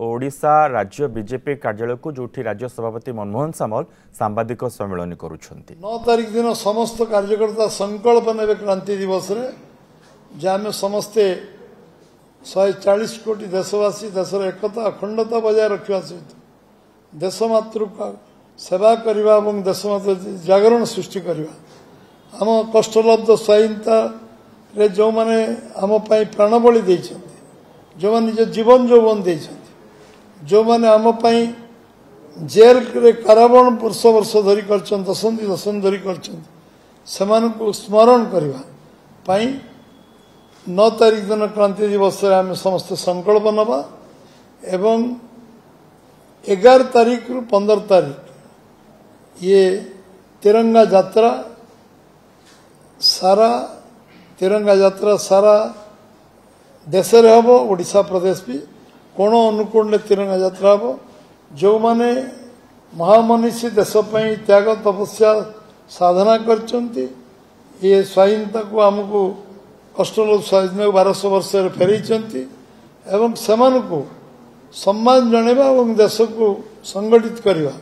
ओडिशा राज्य बीजेपी कार्यालय को जो राज्य सभापति मनमोहन सामल सांबादिक सम्मेलन करुछंती 9 तारिख दिन समस्त कार्यकर्ता संकल्प ने क्रांति दिवस रे जे आमे समस्ते 140 कोटी देशवासी देशर एकता अखंडता बजाय रखा सहित देशमातृ सेवा करवा और देशमातृ जागरण सृष्टि करवा आम कष्टलब्ध स्वाधीनता रे जो माने आम प्राण बलि देइछन्ति जो माने निज जीवन यौवन देइछन्ति जो माने आम जेल रे कारावास वर्ष वर्ष धरी करछन दशंधि धरी करछन सेमानकु स्मरण करवा पाई 9 तारिख दिन क्रांति दिवस रे आम समस्त संकल्प नबा एवं 11 तारिख रु 15 तारिख ये तिरंगा यात्रा सारा देश रे हबो ओडिशा प्रदेश भी कोण अनुकूल तिरंगा यात्रा हम जो माने महामनीषी देश त्याग तपस्या साधना करचंती ये स्वाधीनता को आमको कष्टलोभ स्वाधीन 1200 वर्ष फेरई एवं सेमान को सम्मान जणेबा और देश को संगठित करवा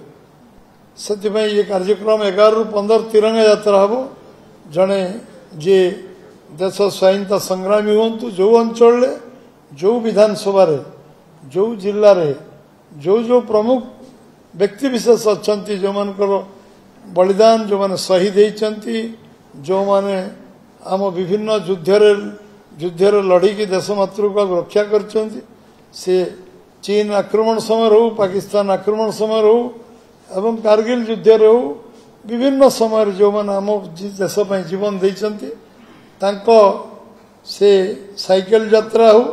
से ये कार्यक्रम 11 रु 15 तिरंगा यात्रा हम जड़े जे देश स्वाधीनता संग्रामी हूँ जो अंचल जो विधानसभा जो जिले रे जो प्रमुख व्यक्ति विशेष अच्छा जो मानकर बलिदान जो माने शहीद होती जो माने आम विभिन्न युद्ध लड़ी की देश मातृका रक्षा करछन्ति से चीन आक्रमण समय हो पाकिस्तान आक्रमण समय हो एवं कारगिल युद्ध हो विभिन्न समय जो माने आम देश जीवन देइछन्ति तांको से साइकिल यात्रा हो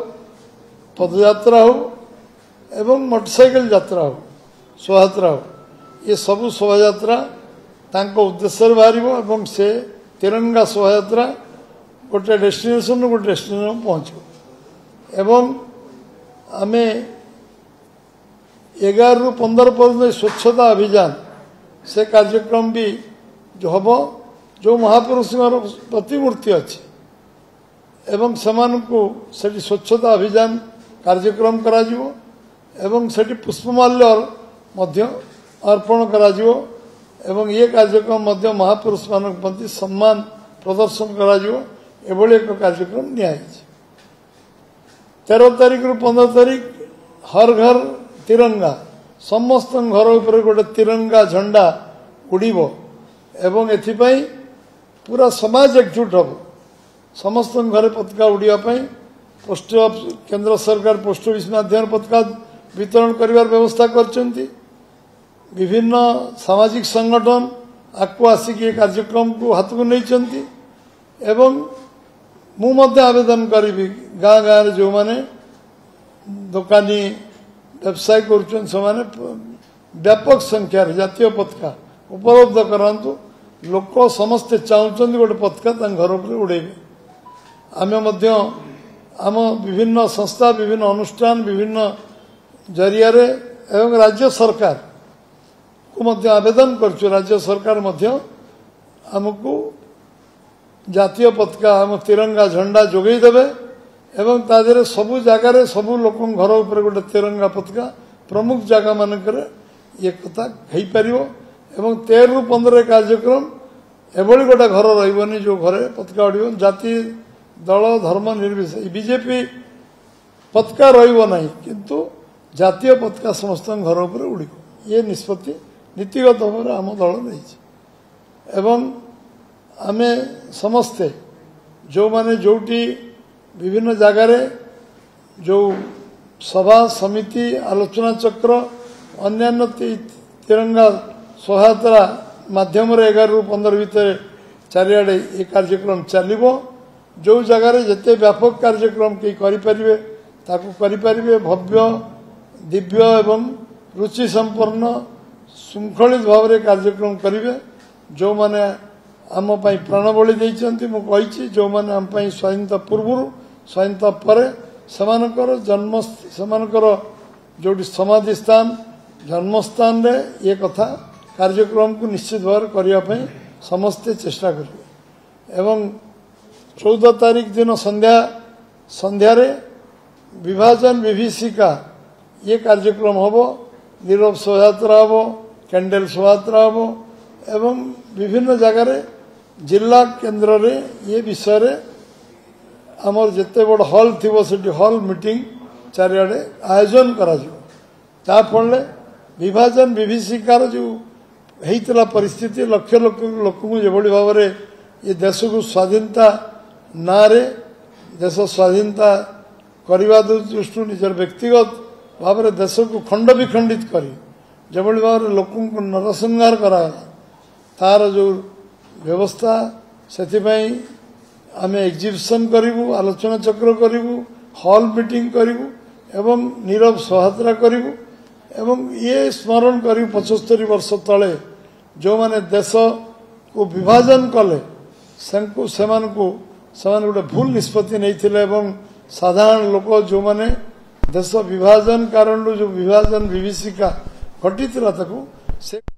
पदयात्रा हो एवं मोटरसाइकिल यात्रा हो शोभायात्रा हो ये सबू शोभायात्रा तांको उद्देश्य बाहर से तिरंगा शोभायात्रा गोटे डेस्टिनेशन पहुँचो एवं आमे 11 रु 15 पर्यंत स्वच्छता अभियान से कार्यक्रम भी जो हम जो महापुरुष प्रतिमूर्ति अच्छी एवं सेमानकु सेठी स्वच्छता अभियान कार्यक्रम करा जिवो एवं सेठी पुष्पमाल्य मध्य अर्पण करा जिवो एवं ये कार्यक्रम मध्य महापुरुष मानक प्रति सम्मान प्रदर्शन करा जिवो एभली एक कार्यक्रम निया 13 तारिख रु 15 तारिख हर घर तिरंगा समस्त घर ऊपर गोटे तिरंगा झंडा उड़ीबो एवं एथिपाई पूरा समाज एकजुट हम समस्त घरे पताका उड़िया पोस्ट केंद्र सरकार पोस्ट ऑफिस माध्यम पताका वितरण करिवार व्यवस्था करचंती विभिन्न सामाजिक संगठन आकु आसिक कार्यक्रम को हाथ को नहीं एवं मु मध्य आवेदन करी गाँ गाँव जो माने दुकानी व्यवसाय कर व्यापक संख्या जातीय पताका उपलब्ध करांतु लोक समस्ते चाहते गोटे पताका घर पर उड़ेबे आम आम विभिन्न संस्था विभिन्न अनुष्ठान विभिन्न जरिया एवं राज्य सरकार को मध्य आवेदन करछु राज्य सरकार मध्य आमको जातीय पताका आम तिरंगा झंडा जोगई देबे एवं तादेरे सबु जगार सबु लोक घर ऊपर गोटे तिरंगा पताका प्रमुख जगह मानकर ये कथा हो पारिबो एवं 13 रु 15 कार्यक्रम एभली गोटे घर रही जो घरे पताका उड़ो जाति दल धर्म निर्विशेष बीजेपी पताका रही किंतु जातीय पताका समस्त घर उपर उड़ो ये निष्पत्ति नीतिगत भाव आम दल नहीं एवं आमे समस्ते जो माने जोटी विभिन्न जगार जो सभा समिति आलोचना चक्र अन्य तिरंगा शोभायात्रा माध्यम 11 रु 15 भीतर चारिआडे ये कार्यक्रम चलो जो जगार जिते व्यापक कार्यक्रम कई करें भव्य दिव्य एवं रुचि संपन्न श्रृंखलित भाव में कार्यक्रम करेंगे जो माने आम प्राण बलि देइछन्ति मु कहिछि जो माने आम स्वाधीनता पूर्व स्वाधीनता पर सेमानकर जोटी समाधि स्थान जन्मस्थान रे ये कथा कार्यक्रम को निश्चित भाव करने समस्ते चेष्टा करेंगे एवं 14 तारिख दिन संध्या विभाजन विभीषिका ये कार्यक्रम हम नीरव शोभायात्रा हम कैंडल शोभायात्रा हम एवं विभिन्न जगार जिला केन्द्र रे ये विषय रे आमर जिते बड़ हल थी हल मीटिंग चारिआडे आयोजन करा फल विभाजन विभीषिकार जो होता परिस्थिति लक्ष लक्ष लोक जो भाव में ये देश को स्वाधीनता ना रे देश स्वाधीनता करने दृष्टि निजर व्यक्तिगत भाव में देश को खंड विखंडित कर जो भाव में लोक नरसंहार कराला तार जो व्यवस्था से आम एग्जिबिशन करूँ आलोचना चक्र करूँ हल मीटिंग करूँ एवं नीरव शोभायात्रा करूँ एवं ये स्मरण कर 75 वर्ष तले जो माने देश को विभाजन कले गोटे भूल निष्पत्ति नहीं साधारण लोक जो माने देश विभाजन कारण जो विभाजन विभीषिका घटी से